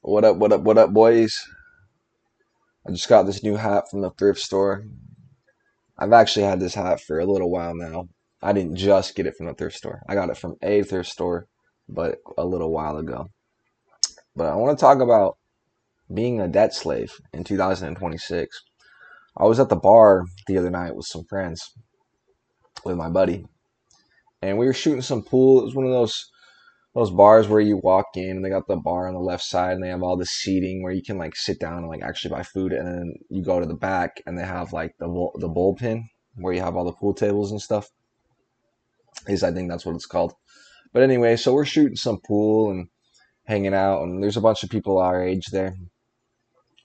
What up, what up, what up, boys? I just got this new hat from the thrift store. I've actually had this hat for a little while now. I didn't just get it from the thrift store. I got it from a thrift store, but a little while ago. But I want to talk about being a debt slave in 2026. I was at the bar the other night with some friends, with my buddy, and we were shooting some pool. It was one of those bars where you walk in and they got the bar on the left side and they have all the seating where you can like sit down and like actually buy food, and then you go to the back and they have like the bullpen where you have all the pool tables and stuff. Is I think that's what it's called. But anyway, so we're shooting some pool and hanging out, and there's a bunch of people our age there,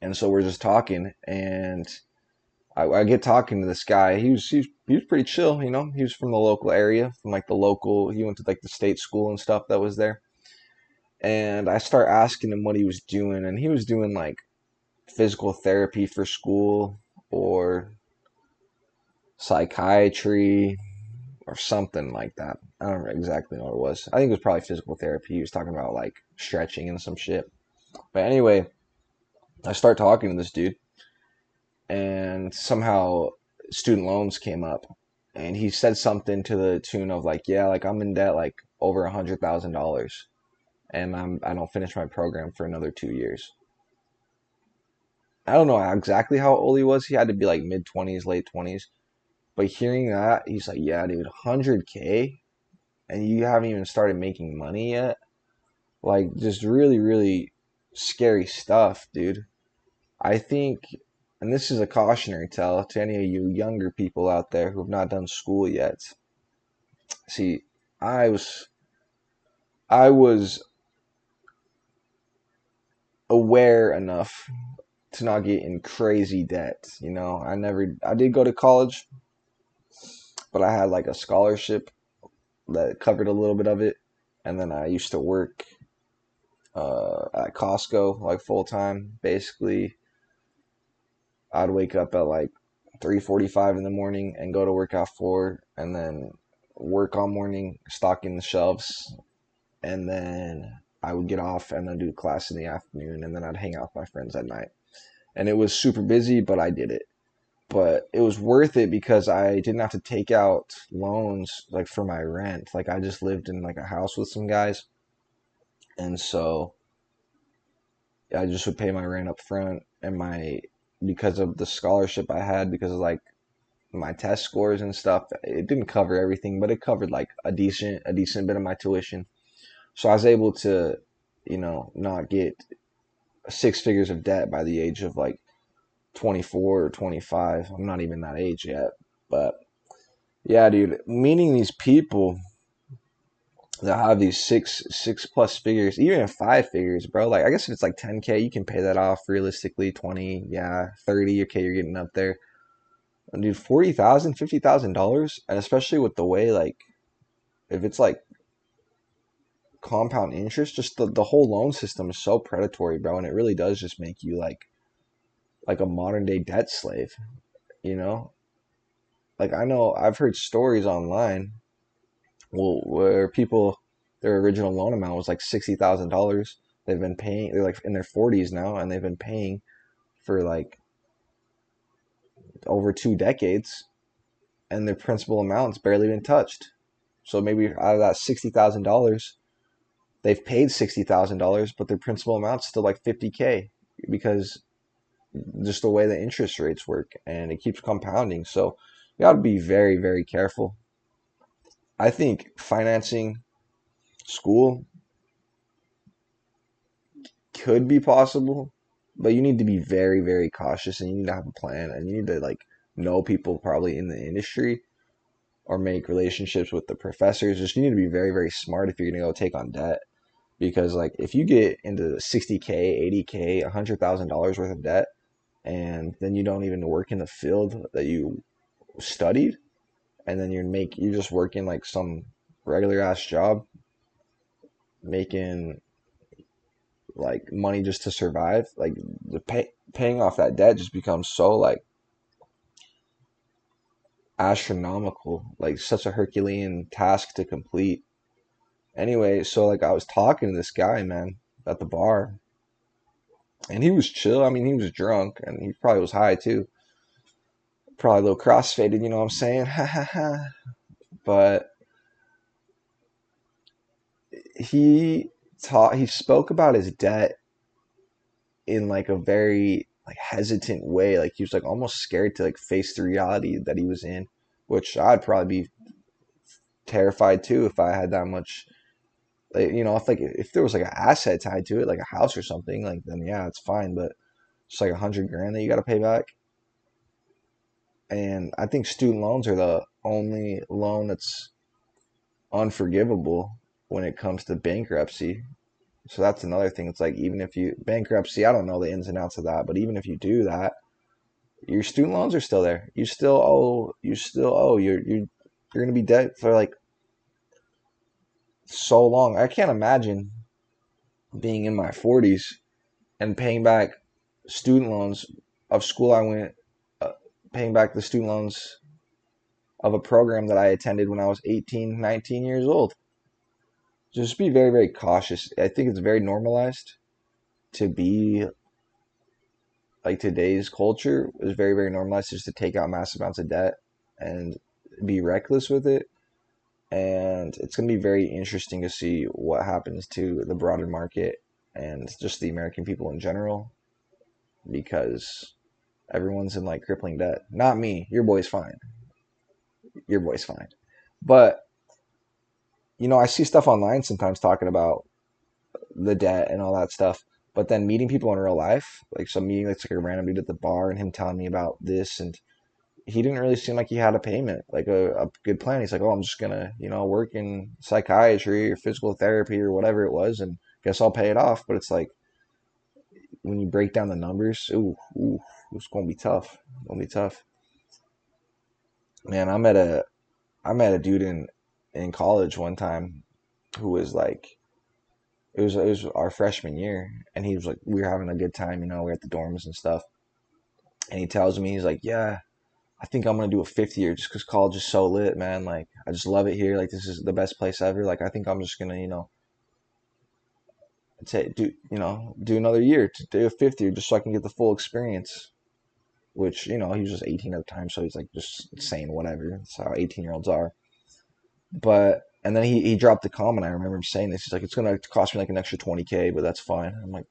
and so we're just talking, and I get talking to this guy. He was pretty chill, you know. He was from the local area, from like the local. He went to like the state school and stuff that was there. And I start asking him what he was doing, and he was doing like physical therapy for school or psychiatry or something like that. I don't exactly know what it was. I think it was probably physical therapy. He was talking about like stretching and some shit. But anyway, I start talking to this dude, and somehow student loans came up, and he said something to the tune of like, yeah, like I'm in debt like over $100,000, and I don't finish my program for another 2 years. I don't know exactly how old he was. He had to be like mid 20s, late 20s. But hearing that, he's like, yeah, dude, 100K and you haven't even started making money yet. Like, just really, really scary stuff, dude. I think, and this is a cautionary tale to any of you younger people out there who have not done school yet. See, I was, I was aware enough to not get in crazy debt. I did go to college, but I had like a scholarship that covered a little bit of it. And then I used to work at Costco like full time. Basically, I'd wake up at like 3:45 in the morning and go to work at 4, and then work all morning stocking the shelves, and then I would get off and then do class in the afternoon, and then I'd hang out with my friends at night. And it was super busy, but I did it. But it was worth it because I didn't have to take out loans like for my rent. Like I just lived in like a house with some guys, and so I just would pay my rent up front, and my because of the scholarship I had, because of like my test scores and stuff, it didn't cover everything, but it covered like a decent bit of my tuition. So I was able to, not get six figures of debt by the age of like 24 or 25. I'm not even that age yet, but yeah, dude, meeting these people that have these six plus figures, even five figures, bro. Like I guess if it's like 10K, you can pay that off realistically. 20, yeah, 30. Okay, you're getting up there. And dude, 40,000, $50,000, and especially with the way like if it's like compound interest, just the whole loan system is so predatory, bro, and it really does just make you like a modern day debt slave. You know, like I know I've heard stories online, well, where people, their original loan amount was like $60,000. They've been paying. They're like in their 40s now, and they've been paying for like over 2 decades, and their principal amount's barely been touched. So maybe out of that $60,000, they've paid $60,000, but their principal amount's still like 50K because just the way the interest rates work, and it keeps compounding. So you got to be very, very careful. I think financing school could be possible, but you need to be very, very cautious, and you need to have a plan, and you need to like know people probably in the industry or make relationships with the professors. Just you need to be very, very smart if you're gonna go take on debt, because like if you get into 60K, 80K, $100,000 worth of debt, and then you don't even work in the field that you studied, and then you're just working like some regular ass job, making like money just to survive, like paying off that debt just becomes so like astronomical, like such a Herculean task to complete. Anyway, so like I was talking to this guy, man, at the bar, And he was chill. I mean, he was drunk and he probably was high too. Probably a little crossfaded, you know what I'm saying? But he he spoke about his debt in like a very like hesitant way. Like he was like almost scared to like face the reality that he was in, which I'd probably be terrified too if I had that much. Like, you know, if there was like an asset tied to it, like a house or something, like then yeah, it's fine. But it's like 100 grand that you got to pay back. And I think student loans are the only loan that's unforgivable when it comes to bankruptcy. So that's another thing. It's like even if you bankruptcy, I don't know the ins and outs of that, but even if you do that, your student loans are still there. You still owe. You still owe. You're gonna be debt for like so long. I can't imagine being in my 40s and paying back student loans of school I went, paying back the student loans of a program that I attended when I was 18, 19 years old. Just be very, very cautious. I think it's very normalized to be like today's culture is very, very normalized just to take out massive amounts of debt and be reckless with it. And it's going to be very interesting to see what happens to the broader market and just the American people in general because everyone's in like crippling debt. Not me. Your boy's fine. Your boy's fine. But, you know, I see stuff online sometimes talking about the debt and all that stuff. But then meeting people in real life, like some meeting that's like a random dude at the bar and him telling me about this, and he didn't really seem like he had a payment, like a good plan. He's like, oh, I'm just gonna, you know, work in psychiatry or physical therapy or whatever it was, and guess I'll pay it off. But it's like when you break down the numbers, ooh, it's gonna be tough. It's gonna be tough. Man, I met a dude in college one time who was like it was our freshman year, and he was like we were having a good time, you know, we are at the dorms and stuff, and he tells me he's like, yeah, I think I'm gonna do a fifth year just because college is so lit, man. Like I just love it here. Like this is the best place ever. Like I think I'm just gonna, you know, do another year to do a fifth year just so I can get the full experience. Which you know he was just 18 at the time, so he's like just saying whatever. That's how 18-year-olds are. But and then he dropped the comment. I remember him saying this. He's like, it's gonna cost me like an extra 20K, but that's fine. I'm like,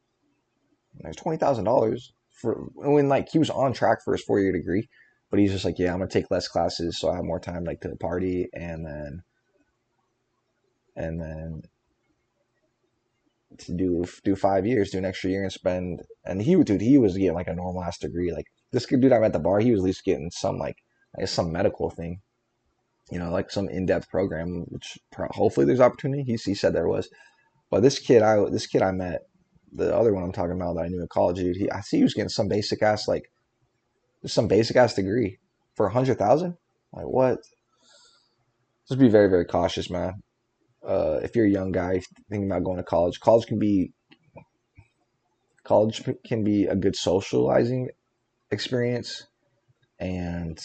there's $20,000 for when like he was on track for his 4 year degree, but he's just like, yeah, I'm gonna take less classes so I have more time like to party and then to do 5 years, do an extra year and spend. And he was getting like a normal ass degree. Like this dude I met at the bar, he was at least getting some like I guess some medical thing, you know, like some in depth program, which hopefully there's opportunity. He said there was, but this kid I met, the other one I'm talking about that I knew in college, dude, I see he was getting some basic ass like just some basic ass degree for 100,000. Like what? Just be very very cautious, man. If you're a young guy thinking about going to college, college can be a good socializing experience, and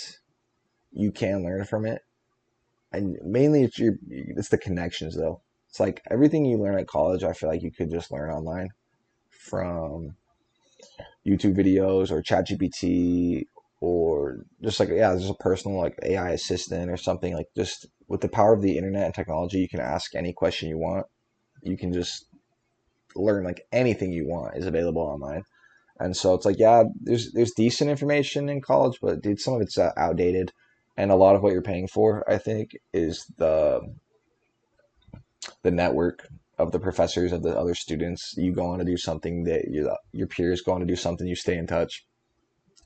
you can learn from it. And mainly it's the connections though. It's like everything you learn at college, I feel like you could just learn online from YouTube videos or ChatGPT or just like yeah, there's a personal like AI assistant or something like just with the power of the internet and technology, you can ask any question you want. You can just learn like anything you want is available online. And so it's like yeah, there's decent information in college, but dude, some of it's outdated, and a lot of what you're paying for, I think, is the network of the professors of the other students. You go on to do something that your peers go on to do something, you stay in touch.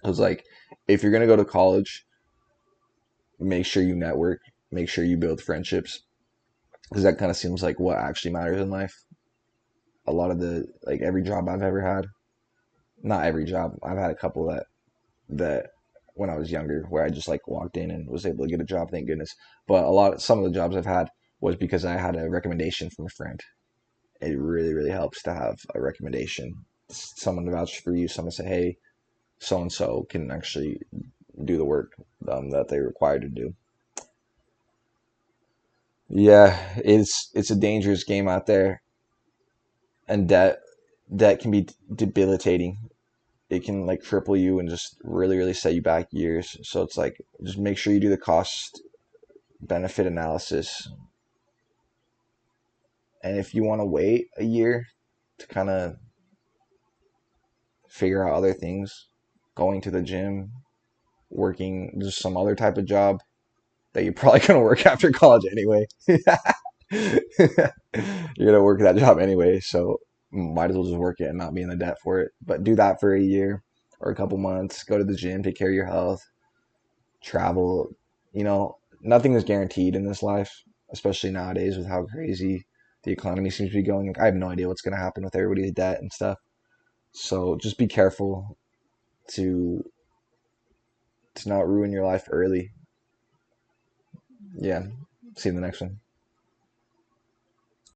It's like if you're gonna go to college, make sure you network, make sure you build friendships, because that kind of seems like what actually matters in life. A lot of the like every job I've ever had, not every job, I've had a couple that when I was younger where I just like walked in and was able to get a job, thank goodness. But some of the jobs I've had was because I had a recommendation from a friend. It really, really helps to have a recommendation. Someone to vouch for you, someone to say, hey, so and so can actually do the work that they're required to do. Yeah, it's a dangerous game out there, and debt can be debilitating. It can like cripple you and just really, really set you back years. So it's like just make sure you do the cost benefit analysis. And if you want to wait a year to kind of figure out other things, going to the gym, working just some other type of job that you're probably going to work after college anyway. You're going to work that job anyway, so might as well just work it and not be in the debt for it. But do that for a year or a couple months. Go to the gym, take care of your health, travel. You know, nothing is guaranteed in this life, especially nowadays with how crazy the economy seems to be going. I have no idea what's going to happen with everybody's debt and stuff. So just be careful to not ruin your life early. Yeah. See you in the next one.